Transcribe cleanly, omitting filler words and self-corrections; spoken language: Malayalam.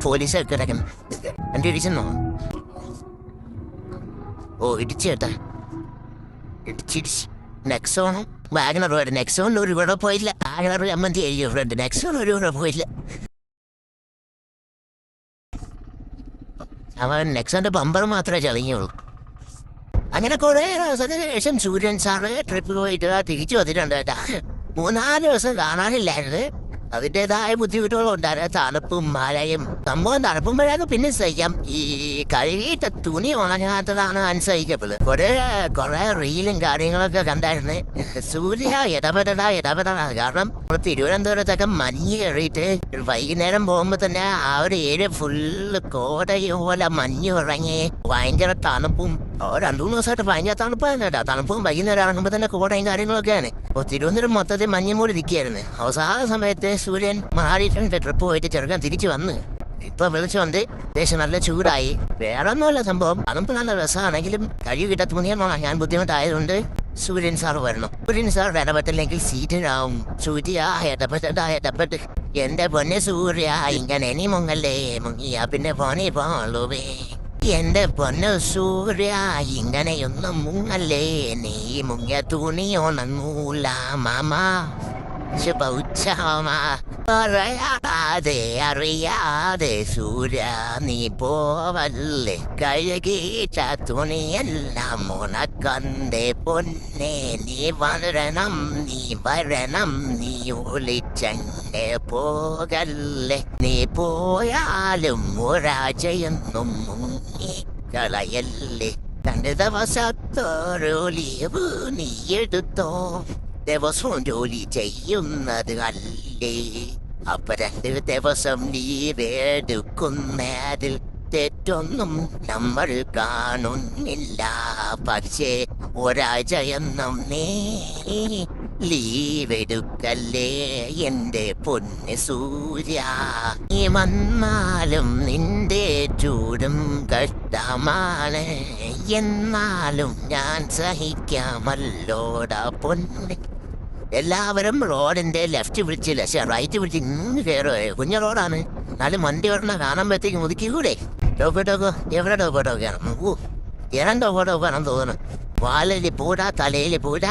പോലീസ് കിടക്കും. എൻ്റെ ഇടിച്ചെന്നോ? ഓ ഇടിച്ചു കേട്ടാ, ഇടിച്ചിടിച്ച്. നെക്സോണും വാഗണറുമായിട്ട് നെക്സോണിന് ഒരു ഇവിടെ പോയില്ല. വാഗണർ അമ്മന്തി എഴുതിയിട്ടുണ്ട്, നെക്സോൺ ഒരു ഇവിടെ പോയില്ല. അവൻ നെക്സോന്റെ ബമ്പർ മാത്രമേ ചതിഞ്ഞുള്ളൂ. അങ്ങനെ കുറേ ദിവസത്തിന് ശേഷം സൂര്യൻ സാറ് ട്രിപ്പ് പോയിട്ട് തിരിച്ചു വന്നിട്ടുണ്ട് കേട്ടാ. 3-4 ദിവസം കാണാനില്ലായിരുന്നു. അതിൻ്റെതായ ബുദ്ധിമുട്ടുകളും ഉണ്ടായിരുന്നു. തണുപ്പും മഴയും. സംഭവം തണുപ്പും മഴയൊക്കെ പിന്നെ സഹിക്കാം. ഈ കഴുകിയിട്ട് തുണി ഉണങ്ങാത്തതാണ് അൻസഹിക്കപ്പെടുന്നത്. കുറെ റീലും കാര്യങ്ങളൊക്കെ കണ്ടായിരുന്നു. സൂര്യ ഇടപെടണ കാരണം തിരുവനന്തപുരത്തൊക്കെ മഞ്ഞ് കയറിയിട്ട് വൈകുന്നേരം പോകുമ്പോൾ തന്നെ ആ ഒരു ഏരിയ ഫുള്ള് കോടയോല മഞ്ഞ് ഇറങ്ങി ഭയങ്കര തണുപ്പും. 2-3 ദിവസമായിട്ട് ഭയങ്കര തണുപ്പായിരുന്നു കേട്ടോ. തണുപ്പും വൈകുന്നേരം ഇറങ്ങുമ്പോൾ തന്നെ കോടയും കാര്യങ്ങളൊക്കെയാണ്. അപ്പോൾ തിരുവനന്തപുരം മൊത്തത്തിൽ മഞ്ഞ് മൂടി നിൽക്കുകയായിരുന്നു. അവസാന സമയത്ത് സൂര്യൻ മഹാരാഷ്ട്രൻ്റെ ട്രിപ്പ് പോയിട്ട് ചെറുക്കാൻ തിരിച്ചു വന്ന് ഇപ്പൊ വിളിച്ചുകൊണ്ട് ദേശം നല്ല ചൂടായി. വേറെ ഒന്നുമല്ല സംഭവം. തണുപ്പ് നല്ല രസമാണെങ്കിലും കഴുകിട്ട തുണിയെന്നോ ഞാൻ ബുദ്ധിമുട്ടായതുകൊണ്ട് സൂര്യൻ സാർ വരണം. സൂര്യൻ സാർ ഇടപെട്ടില്ലെങ്കിൽ സീറ്റിനാവും. സൂര്യ ഇടപെട്ട് എന്റെ പൊന്നെ സൂര്യ ഇങ്ങനെ ഇനി മുങ്ങല്ലേ, മുങ്ങിയ പിന്നെ പോണേ പോളുവേ. എന്റെ പൊന്നു സൂര്യ ഇങ്ങനെയൊന്നും മുങ്ങല്ലേ, നീ മുങ്ങിയ തുണി ഉണങ്ങൂല മാമാ. അറിയാതെ സൂര്യ നീ പോവല്ലേ, കഴുകിട്ട തുണിയെല്ലാം ഉണക്കന്റെ പൊന്നെ. നീ വരണം നീ ഒളിച്ചെന്നെ പോകല്ലേ. നീ പോയാലും ഒരാഴ്ചയൊന്നും മുങ്ങിക്കളയല്ലേ. 2 ദിവസത്തോരോ ലീവ് നീ എടുത്തോ, ദിവസവും ജോലി ചെയ്യുന്നത് അല്ലേ. അപ്പൊ 2 ദിവസം ലീവ് എടുക്കുന്നതിൽ തെറ്റൊന്നും നമ്മൾ കാണുന്നില്ല. പക്ഷേ ഒരാഴ്ചയൊന്നും നീ ലീവ് എടുക്കല്ലേ എന്റെ പൊന്ന് സൂര്യ. നീ വന്നാലും നിന്റെ ചൂടും കഷ്ടമാണ്, എന്നാലും ഞാൻ സഹിക്കാമല്ലോടാ പൊന്ന്. എല്ലാവരും റോഡിന്റെ ലെഫ്റ്റ് പിടിച്ചില്ല, റൈറ്റ് പിടിച്ച് ഇന്ന് കയറോ. കുഞ്ഞ റോഡാണ്, എന്നാലും വണ്ടി വരണ കാണുമ്പോഴത്തേക്ക് മുതുക്കിക്കൂടെ. ടോക്കോട്ടോക്കോ എവിടെ ടോക്കോട്ടോക്കാണ്? 2 ടോക്കോട്ടോക്കാണെന്ന് തോന്നുന്നു. വാലിൽ പൂട തലയിൽ പൂട